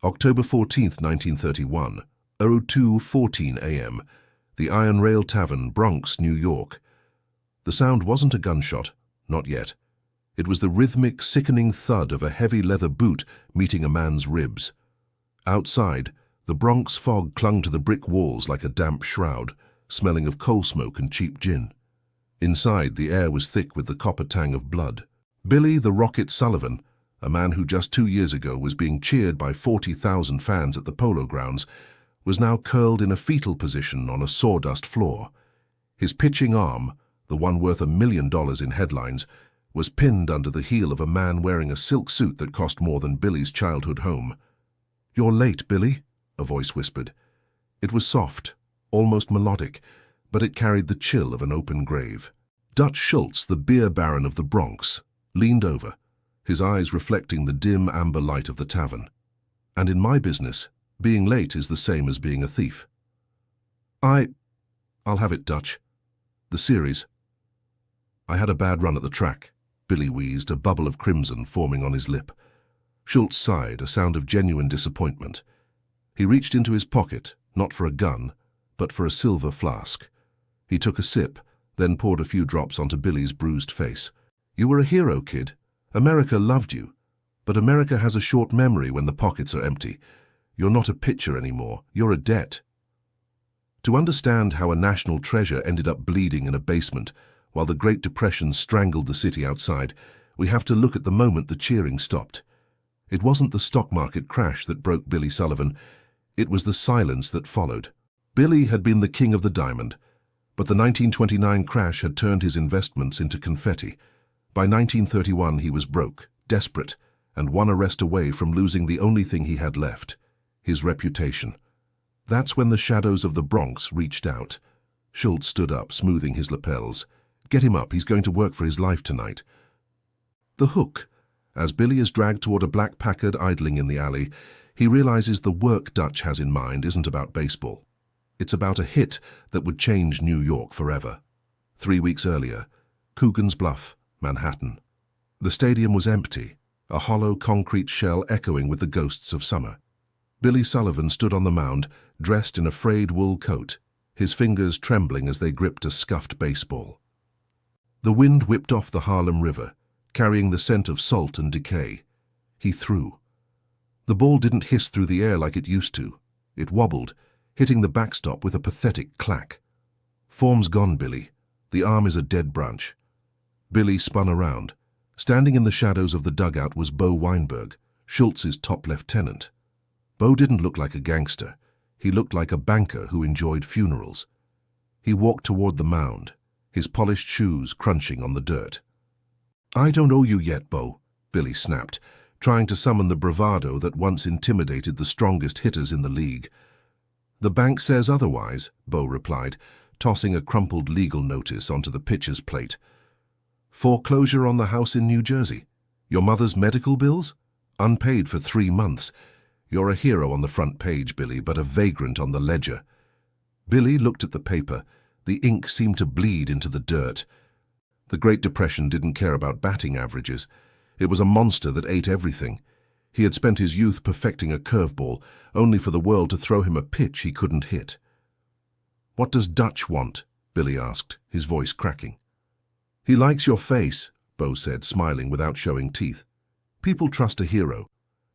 October 14th, 1931, 02:14 a.m., the Iron Rail Tavern, Bronx, New York. The sound wasn't a gunshot, not yet. It was the rhythmic, sickening thud of a heavy leather boot meeting a man's ribs. Outside, the Bronx fog clung to the brick walls like a damp shroud, smelling of coal smoke and cheap gin. Inside, the air was thick with the copper tang of blood. Billy the Rocket Sullivan, a man who just 2 years ago was being cheered by 40,000 fans at the Polo Grounds, was now curled in a fetal position on a sawdust floor. His pitching arm, the one worth $1 million in headlines, was pinned under the heel of a man wearing a silk suit that cost more than Billy's childhood home. "You're late, Billy," a voice whispered. It was soft, almost melodic, but it carried the chill of an open grave. Dutch Schultz, the beer baron of the Bronx, leaned over, his eyes reflecting the dim amber light of the tavern. "And in my business, being late is the same as being a thief." I'll have it, Dutch. The series. "I had a bad run at the track," Billy wheezed, a bubble of crimson forming on his lip. Schultz sighed, a sound of genuine disappointment. He reached into his pocket, not for a gun, but for a silver flask. He took a sip, then poured a few drops onto Billy's bruised face. "You were a hero, kid. America loved you. But America has a short memory when the pockets are empty. You're not a pitcher anymore. You're a debt." To understand how a national treasure ended up bleeding in a basement while the Great Depression strangled the city outside, we have to look at the moment the cheering stopped. It wasn't the stock market crash that broke Billy Sullivan. It was the silence that followed. Billy had been the king of the diamond, but the 1929 crash had turned his investments into confetti. By 1931 he was broke, desperate, and one arrest away from losing the only thing he had left, his reputation. That's when the shadows of the Bronx reached out. Schultz stood up, smoothing his lapels. "Get him up, he's going to work for his life tonight." The hook. As Billy is dragged toward a black Packard idling in the alley, he realizes the work Dutch has in mind isn't about baseball. It's about a hit that would change New York forever. 3 weeks earlier, Coogan's Bluff, Manhattan. The stadium was empty, a hollow concrete shell echoing with the ghosts of summer. Billy Sullivan stood on the mound, dressed in a frayed wool coat, his fingers trembling as they gripped a scuffed baseball. The wind whipped off the Harlem River, carrying the scent of salt and decay. He threw. The ball didn't hiss through the air like it used to. It wobbled, hitting the backstop with a pathetic clack. "Form's gone, Billy. The arm is a dead branch." Billy spun around. Standing in the shadows of the dugout was Bo Weinberg, Schultz's top lieutenant. Bo didn't look like a gangster. He looked like a banker who enjoyed funerals. He walked toward the mound, his polished shoes crunching on the dirt. "I don't owe you yet, Bo," Billy snapped, trying to summon the bravado that once intimidated the strongest hitters in the league. "The bank says otherwise," Bo replied, tossing a crumpled legal notice onto the pitcher's plate. "Foreclosure on the house in New Jersey. Your mother's medical bills? Unpaid for 3 months. You're a hero on the front page, Billy, but a vagrant on the ledger." Billy looked at the paper. The ink seemed to bleed into the dirt. The Great Depression didn't care about batting averages. It was a monster that ate everything. He had spent his youth perfecting a curveball, only for the world to throw him a pitch he couldn't hit. "What does Dutch want?" Billy asked, his voice cracking. "He likes your face," Bo said, smiling without showing teeth. "People trust a hero.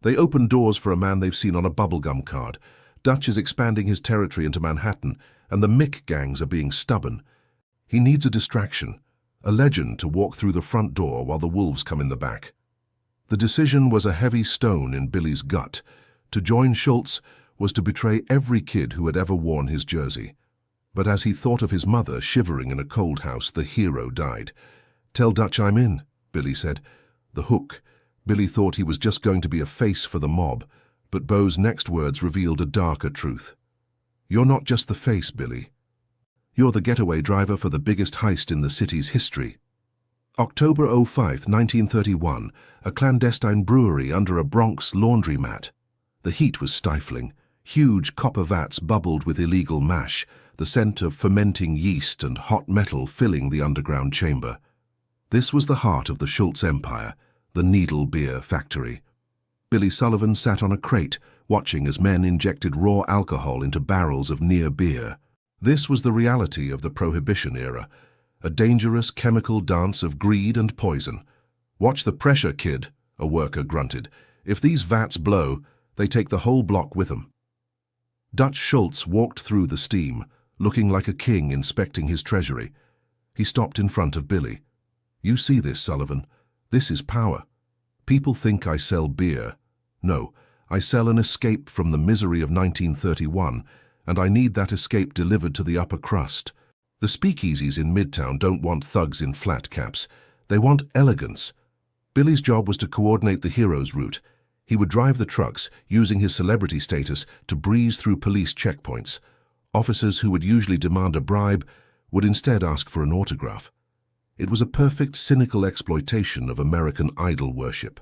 They open doors for a man they've seen on a bubblegum card. Dutch is expanding his territory into Manhattan, and the Mick gangs are being stubborn. He needs a distraction, a legend to walk through the front door while the wolves come in the back." The decision was a heavy stone in Billy's gut. To join Schultz was to betray every kid who had ever worn his jersey. But as he thought of his mother shivering in a cold house, the hero died. "Tell Dutch I'm in," Billy said. The hook. Billy thought he was just going to be a face for the mob, but Bo's next words revealed a darker truth. "You're not just the face, Billy. You're the getaway driver for the biggest heist in the city's history." October 05, 1931, a clandestine brewery under a Bronx laundromat. The heat was stifling. Huge copper vats bubbled with illegal mash, the scent of fermenting yeast and hot metal filling the underground chamber. This was the heart of the Schultz empire, the Needle Beer Factory. Billy Sullivan sat on a crate, watching as men injected raw alcohol into barrels of near beer. This was the reality of the Prohibition era, a dangerous chemical dance of greed and poison. "Watch the pressure, kid," a worker grunted. "If these vats blow, they take the whole block with them." Dutch Schultz walked through the steam, looking like a king inspecting his treasury. He stopped in front of Billy. "You see this, Sullivan? This is power. People think I sell beer. No, I sell an escape from the misery of 1931, and I need that escape delivered to the upper crust. The speakeasies in Midtown don't want thugs in flat caps. They want elegance." Billy's job was to coordinate the hero's route. He would drive the trucks, using his celebrity status to breeze through police checkpoints. Officers who would usually demand a bribe would instead ask for an autograph. It was a perfect, cynical exploitation of American idol worship.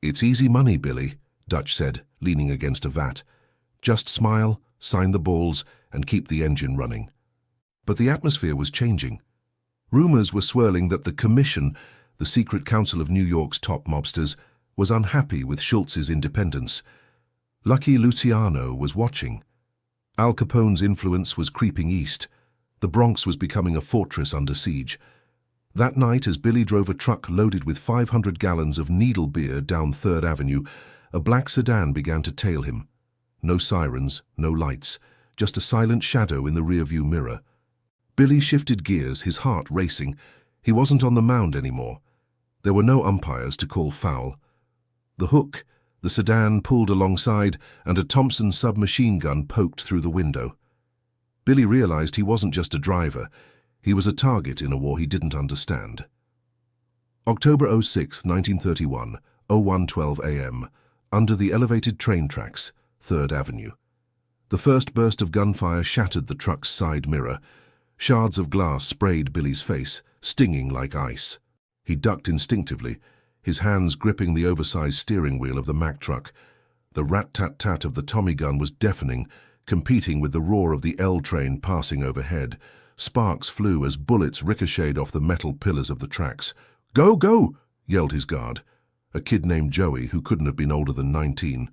"It's easy money, Billy," Dutch said, leaning against a vat. "Just smile, sign the balls, and keep the engine running." But the atmosphere was changing. Rumors were swirling that the Commission, the secret council of New York's top mobsters, was unhappy with Schultz's independence. Lucky Luciano was watching. Al Capone's influence was creeping east. The Bronx was becoming a fortress under siege. That night, as Billy drove a truck loaded with 500 gallons of needle beer down 3rd Avenue, a black sedan began to tail him. No sirens, no lights, just a silent shadow in the rearview mirror. Billy shifted gears, his heart racing. He wasn't on the mound anymore. There were no umpires to call foul. The hook, the sedan pulled alongside, and a Thompson submachine gun poked through the window. Billy realized he wasn't just a driver. He was a target in a war he didn't understand. October 06, 1931, 01:12 a.m., under the elevated train tracks, 3rd Avenue. The first burst of gunfire shattered the truck's side mirror. Shards of glass sprayed Billy's face, stinging like ice. He ducked instinctively, his hands gripping the oversized steering wheel of the Mack truck. The rat-tat-tat of the Tommy gun was deafening, competing with the roar of the L train passing overhead. Sparks flew as bullets ricocheted off the metal pillars of the tracks. "Go, go!" yelled his guard, a kid named Joey who couldn't have been older than 19.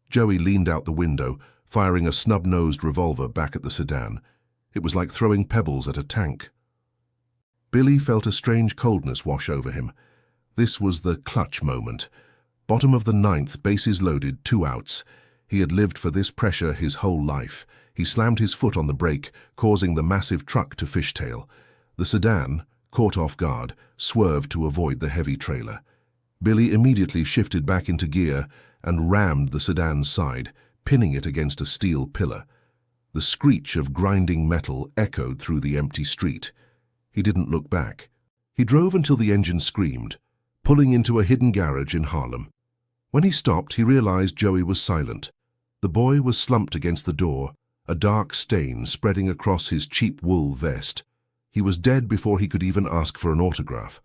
Joey leaned out the window, firing a snub-nosed revolver back at the sedan. It was like throwing pebbles at a tank. Billy felt a strange coldness wash over him. This was the clutch moment. Bottom of the 9th, bases loaded, 2 outs. He had lived for this pressure his whole life. He slammed his foot on the brake, causing the massive truck to fishtail. The sedan, caught off guard, swerved to avoid the heavy trailer. Billy immediately shifted back into gear and rammed the sedan's side, pinning it against a steel pillar. The screech of grinding metal echoed through the empty street. He didn't look back. He drove until the engine screamed, pulling into a hidden garage in Harlem. When he stopped, he realized Joey was silent. The boy was slumped against the door, a dark stain spreading across his cheap wool vest. He was dead before he could even ask for an autograph.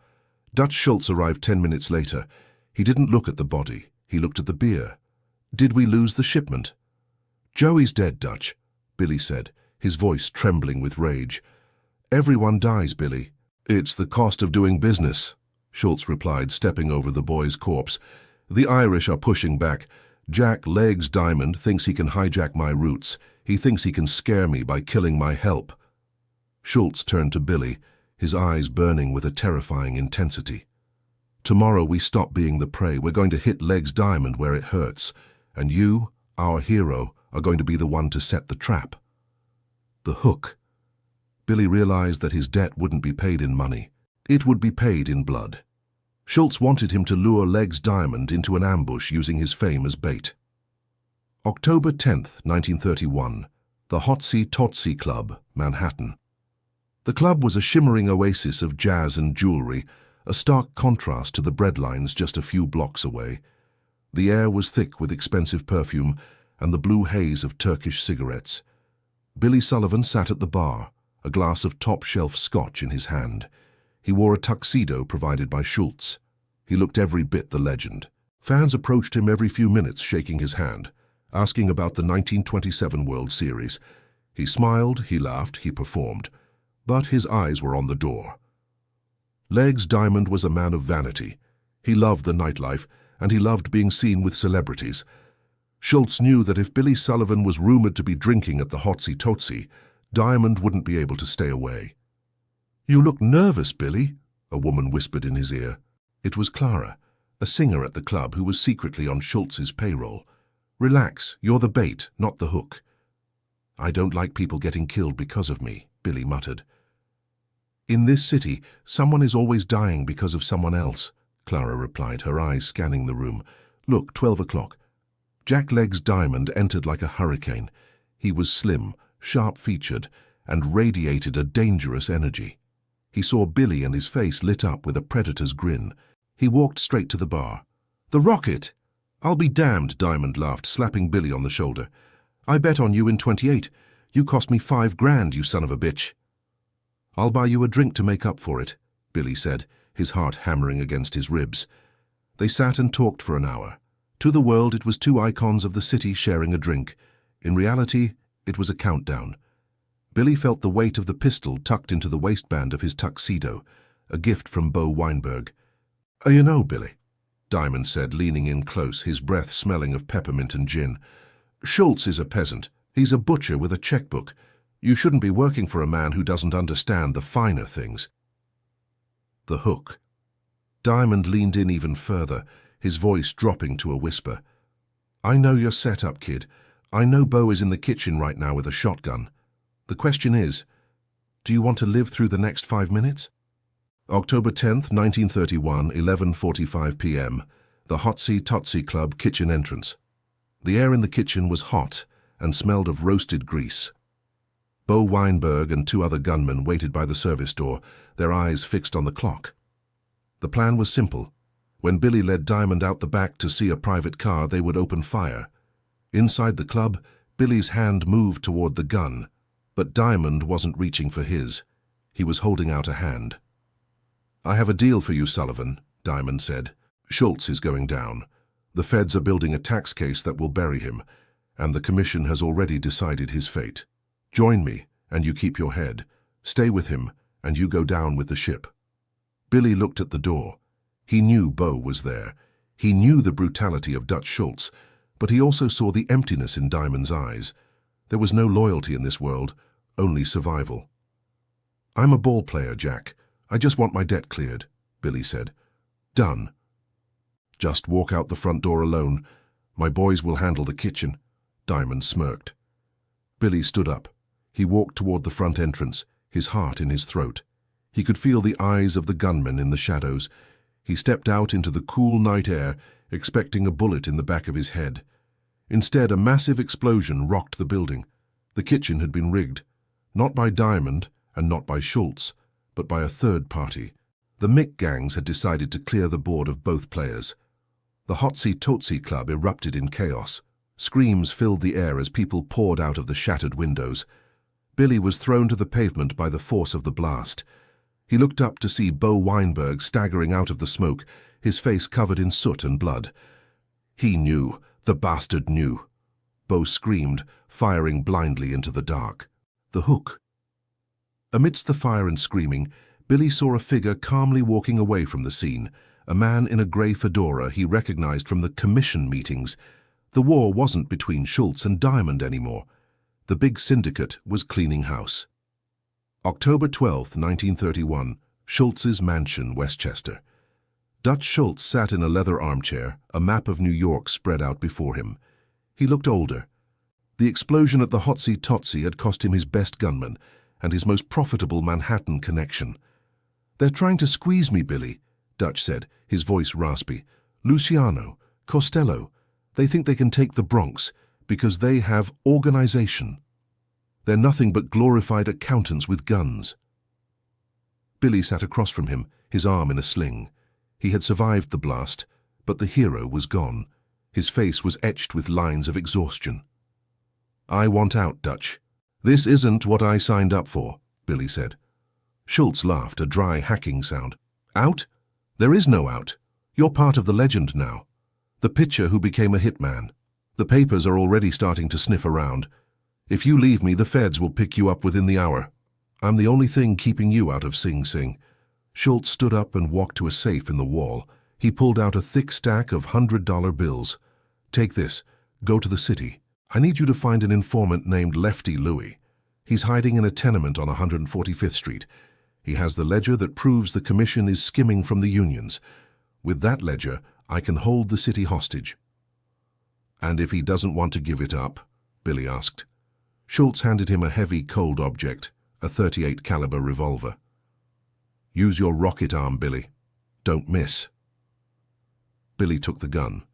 Dutch Schultz arrived 10 minutes later. He didn't look at the body. He looked at the beer. "Did we lose the shipment?" "Joey's dead, Dutch," Billy said, his voice trembling with rage. "Everyone dies, Billy. It's the cost of doing business," Schultz replied, stepping over the boy's corpse. "The Irish are pushing back. Jack Legs Diamond thinks he can hijack my routes. He thinks he can scare me by killing my help." Schultz turned to Billy, his eyes burning with a terrifying intensity. "Tomorrow we stop being the prey. We're going to hit Legs Diamond where it hurts. And you, our hero, are going to be the one to set the trap." The hook. Billy realized that his debt wouldn't be paid in money. It would be paid in blood. Schultz wanted him to lure Legs Diamond into an ambush using his fame as bait. October 10th, 1931, the Hotsy Totsy Club, Manhattan. The club was a shimmering oasis of jazz and jewelry, a stark contrast to the breadlines just a few blocks away. The air was thick with expensive perfume and the blue haze of Turkish cigarettes. Billy Sullivan sat at the bar, a glass of top-shelf scotch in his hand. He wore a tuxedo provided by Schultz. He looked every bit the legend. Fans approached him every few minutes shaking his hand, asking about the 1927 World Series. He smiled, he laughed, he performed, but his eyes were on the door. Legs Diamond was a man of vanity. He loved the nightlife, and he loved being seen with celebrities. Schultz knew that if Billy Sullivan was rumored to be drinking at the Hotsy Totsy, Diamond wouldn't be able to stay away. "You look nervous, Billy," a woman whispered in his ear. It was Clara, a singer at the club who was secretly on Schultz's payroll. "Relax, you're the bait, not the hook." "I don't like people getting killed because of me," Billy muttered. "In this city, someone is always dying because of someone else," Clara replied, her eyes scanning the room. "Look, 12 o'clock. Jack Legs Diamond entered like a hurricane. He was slim, sharp-featured, and radiated a dangerous energy. He saw Billy and his face lit up with a predator's grin. He walked straight to the bar. "The Rocket!" "I'll be damned," Diamond laughed, slapping Billy on the shoulder. "I bet on you in 28. You cost me $5,000, you son of a bitch." "I'll buy you a drink to make up for it," Billy said, his heart hammering against his ribs. They sat and talked for an hour. To the world, it was two icons of the city sharing a drink. In reality, it was a countdown. Billy felt the weight of the pistol tucked into the waistband of his tuxedo, a gift from Bo Weinberg. You know, Billy," Diamond said, leaning in close, his breath smelling of peppermint and gin. "Schultz is a peasant. He's a butcher with a checkbook. You shouldn't be working for a man who doesn't understand the finer things." The hook. Diamond leaned in even further, his voice dropping to a whisper. "I know you're set up, kid. I know Bo is in the kitchen right now with a shotgun. The question is, do you want to live through the next 5 minutes? October 10th, 1931, 11:45 p.m., the Hotsy Totsy Club kitchen entrance. The air in the kitchen was hot and smelled of roasted grease. Bo Weinberg and 2 other gunmen waited by the service door, their eyes fixed on the clock. The plan was simple. When Billy led Diamond out the back to see a private car, they would open fire. Inside the club, Billy's hand moved toward the gun, but Diamond wasn't reaching for his. He was holding out a hand. "I have a deal for you, Sullivan," Diamond said. "Schultz is going down. The feds are building a tax case that will bury him, and the commission has already decided his fate. Join me, and you keep your head. Stay with him, and you go down with the ship." Billy looked at the door. He knew Bo was there. He knew the brutality of Dutch Schultz, but he also saw the emptiness in Diamond's eyes. There was no loyalty in this world, only survival. "I'm a ball player, Jack. I just want my debt cleared," Billy said. "Done. Just walk out the front door alone. My boys will handle the kitchen." Diamond smirked. Billy stood up. He walked toward the front entrance, his heart in his throat. He could feel the eyes of the gunmen in the shadows. He stepped out into the cool night air, expecting a bullet in the back of his head. Instead, a massive explosion rocked the building. The kitchen had been rigged, not by Diamond and not by Schultz, but by a third party. The Mick gangs had decided to clear the board of both players. The Hotsy Totsy Club erupted in chaos. Screams filled the air as people poured out of the shattered windows. Billy was thrown to the pavement by the force of the blast. He looked up to see Bo Weinberg staggering out of the smoke, his face covered in soot and blood. He knew. The bastard knew. Bo screamed, firing blindly into the dark. The hook. Amidst the fire and screaming, Billy saw a figure calmly walking away from the scene, a man in a grey fedora he recognized from the commission meetings. The war wasn't between Schultz and Diamond anymore. The big syndicate was cleaning house. October 12, 1931, Schultz's mansion, Westchester. Dutch Schultz sat in a leather armchair, a map of New York spread out before him. He looked older. The explosion at the Hotsy Totsy had cost him his best gunman and his most profitable Manhattan connection. "They're trying to squeeze me, Billy," Dutch said, his voice raspy. "Luciano, Costello, they think they can take the Bronx because they have organization. They're nothing but glorified accountants with guns." Billy sat across from him, his arm in a sling. He had survived the blast, but the hero was gone. His face was etched with lines of exhaustion. "I want out, Dutch. This isn't what I signed up for," Billy said. Schultz laughed, a dry, hacking sound. "Out? There is no out. You're part of the legend now. The pitcher who became a hitman. The papers are already starting to sniff around. If you leave me, the feds will pick you up within the hour. I'm the only thing keeping you out of Sing Sing." Schultz stood up and walked to a safe in the wall. He pulled out a thick stack of $100 bills. "Take this. Go to the city. I need you to find an informant named Lefty Louie. He's hiding in a tenement on 145th Street. He has the ledger that proves the commission is skimming from the unions. With that ledger, I can hold the city hostage." "And if he doesn't want to give it up?" Billy asked. Schultz handed him a heavy, cold object, a .38 caliber revolver. "Use your rocket arm, Billy. Don't miss." Billy took the gun.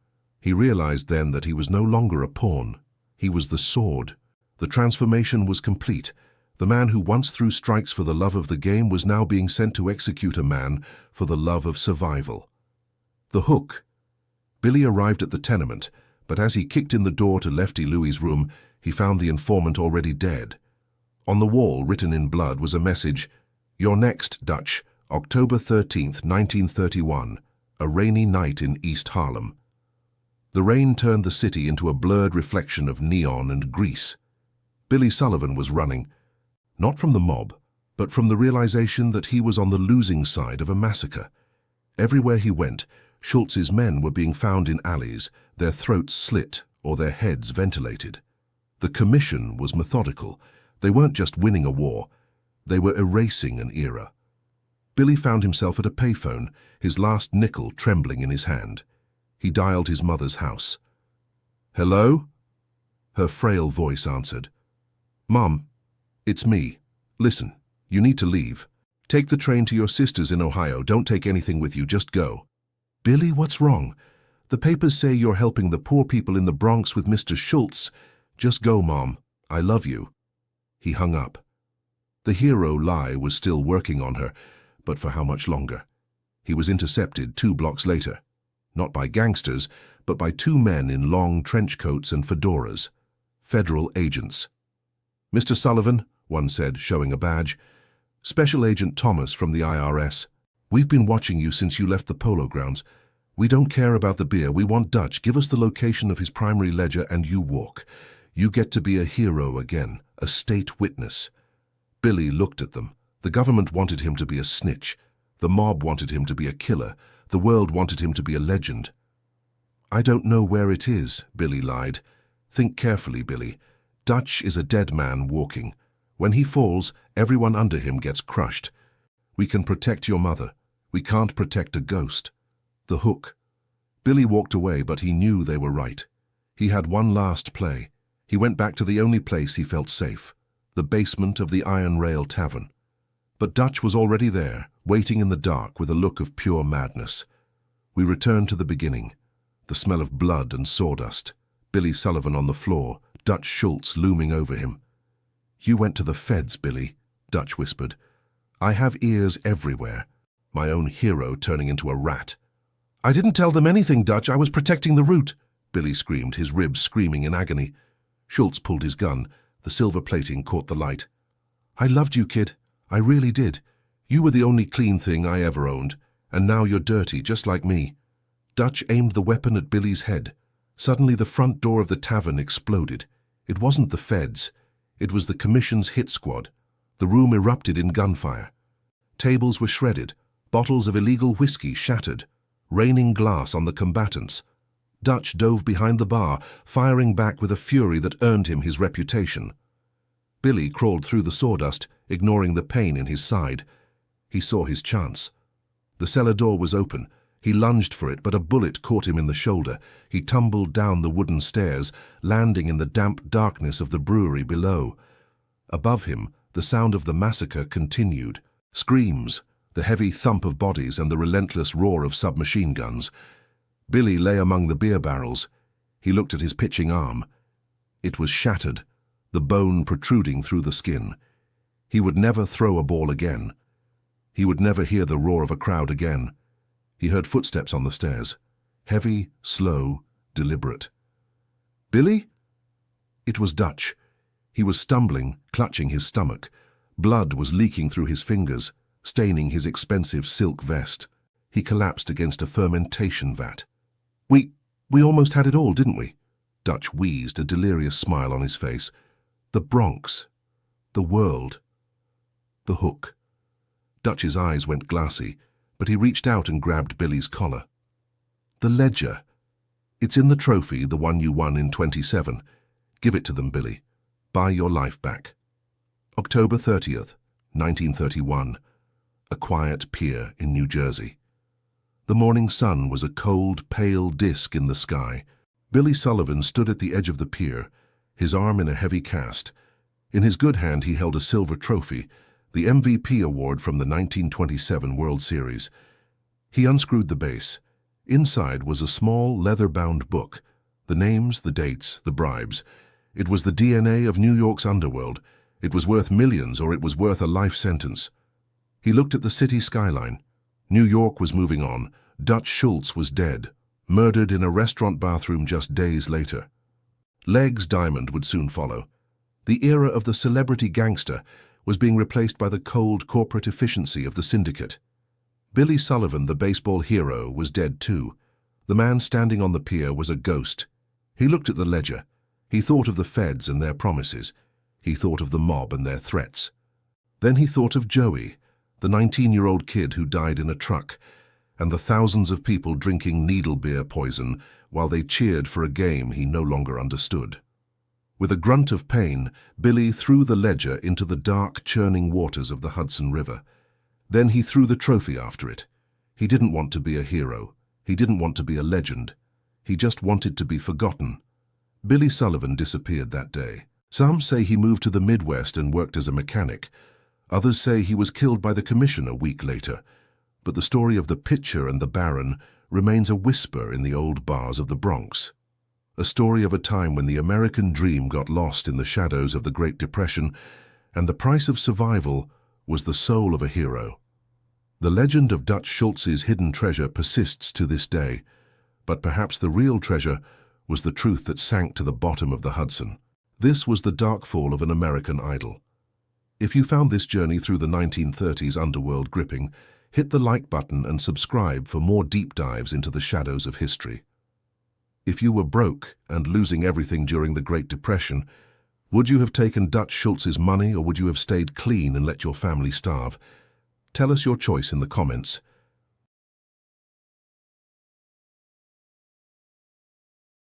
He realized then that he was no longer a pawn. He was the sword. The transformation was complete. The man who once threw strikes for the love of the game was now being sent to execute a man for the love of survival. The hook. Billy arrived at the tenement, but as he kicked in the door to Lefty Louie's room, he found the informant already dead. On the wall, written in blood, was a message: "You're next, Dutch, October 13th, 1931, a rainy night in East Harlem." The rain turned the city into a blurred reflection of neon and grease. Billy Sullivan was running, not from the mob, but from the realization that he was on the losing side of a massacre. Everywhere he went, Schultz's men were being found in alleys, their throats slit or their heads ventilated. The commission was methodical. They weren't just winning a war, they were erasing an era. Billy found himself at a payphone, his last nickel trembling in his hand. He dialed his mother's house. "Hello?" Her frail voice answered. "Mom, it's me. Listen, you need to leave. Take the train to your sister's in Ohio. Don't take anything with you, just go." "Billy, what's wrong? The papers say you're helping the poor people in the Bronx with Mr. Schultz. Just go, Mom. I love you." He hung up. The hero lie was still working on her, but for how much longer? He was intercepted 2 blocks later. Not by gangsters, but by 2 men in long trench coats and fedoras. Federal agents. "Mr. Sullivan," one said, showing a badge. "Special Agent Thomas from the IRS. We've been watching you since you left the polo grounds. We don't care about the beer. We want Dutch. Give us the location of his primary ledger and you walk. You get to be a hero again, a state witness." Billy looked at them. The government wanted him to be a snitch. The mob wanted him to be a killer. The world wanted him to be a legend. "I don't know where it is," Billy lied. "Think carefully, Billy. Dutch is a dead man walking. When he falls, everyone under him gets crushed. We can protect your mother. We can't protect a ghost." The hook. Billy walked away, but he knew they were right. He had one last play. He went back to the only place he felt safe, the basement of the Iron Rail Tavern. But Dutch was already there, waiting in the dark with a look of pure madness. We returned to the beginning. The smell of blood and sawdust. Billy Sullivan on the floor, Dutch Schultz looming over him. "You went to the feds, Billy," Dutch whispered. "I have ears everywhere. My own hero turning into a rat." "I didn't tell them anything, Dutch. I was protecting the route," Billy screamed, his ribs screaming in agony. Schultz pulled his gun. The silver plating caught the light. "I loved you, kid. I really did. You were the only clean thing I ever owned, and now you're dirty, just like me." Dutch aimed the weapon at Billy's head. Suddenly the front door of the tavern exploded. It wasn't the feds. It was the commission's hit squad. The room erupted in gunfire. Tables were shredded, bottles of illegal whiskey shattered, raining glass on the combatants. Dutch dove behind the bar, firing back with a fury that earned him his reputation. Billy crawled through the sawdust, ignoring the pain in his side. He saw his chance. The cellar door was open. He lunged for it, but a bullet caught him in the shoulder. He tumbled down the wooden stairs, landing in the damp darkness of the brewery below. Above him, the sound of the massacre continued. Screams, the heavy thump of bodies and the relentless roar of submachine guns. Billy lay among the beer barrels. He looked at his pitching arm. It was shattered, the bone protruding through the skin. He would never throw a ball again. He would never hear the roar of a crowd again. He heard footsteps on the stairs. Heavy, slow, deliberate. "Billy?" It was Dutch. He was stumbling, clutching his stomach. Blood was leaking through his fingers, staining his expensive silk vest. He collapsed against a fermentation vat. We almost had it all, didn't we?" Dutch wheezed, a delirious smile on his face. "The Bronx. The world. The hook." Dutch's eyes went glassy, but he reached out and grabbed Billy's collar. "The ledger. It's in the trophy, the one you won in 27. Give it to them, Billy. Buy your life back. October 30th, 1931. A quiet pier in New Jersey. The morning sun was a cold, pale disk in the sky. Billy Sullivan stood at the edge of the pier, his arm in a heavy cast. In his good hand he held a silver trophy, the MVP award from the 1927 World Series. He unscrewed the base. Inside was a small, leather-bound book. The names, the dates, the bribes. It was the DNA of New York's underworld. It was worth millions, or it was worth a life sentence. He looked at the city skyline. New York was moving on. Dutch Schultz was dead, murdered in a restaurant bathroom just days later. Legs Diamond would soon follow. The era of the celebrity gangster was being replaced by the cold corporate efficiency of the syndicate. Billy Sullivan, the baseball hero, was dead too. The man standing on the pier was a ghost. He looked at the ledger. He thought of the feds and their promises. He thought of the mob and their threats. Then he thought of Joey, the 19-year-old kid who died in a truck, and the thousands of people drinking needle beer poison while they cheered for a game he no longer understood. With a grunt of pain, Billy threw the ledger into the dark, churning waters of the Hudson River. Then he threw the trophy after it. He didn't want to be a hero. He didn't want to be a legend. He just wanted to be forgotten. Billy Sullivan disappeared that day. Some say he moved to the Midwest and worked as a mechanic. Others say he was killed by the commission a week later. But the story of the pitcher and the baron remains a whisper in the old bars of the Bronx. A story of a time when the American dream got lost in the shadows of the Great Depression, and the price of survival was the soul of a hero. The legend of Dutch Schultz's hidden treasure persists to this day, but perhaps the real treasure was the truth that sank to the bottom of the Hudson. This was the dark fall of an American idol. If you found this journey through the 1930s underworld gripping, hit the like button and subscribe for more deep dives into the shadows of history. If you were broke and losing everything during the Great Depression, would you have taken Dutch Schultz's money, or would you have stayed clean and let your family starve? Tell us your choice in the comments.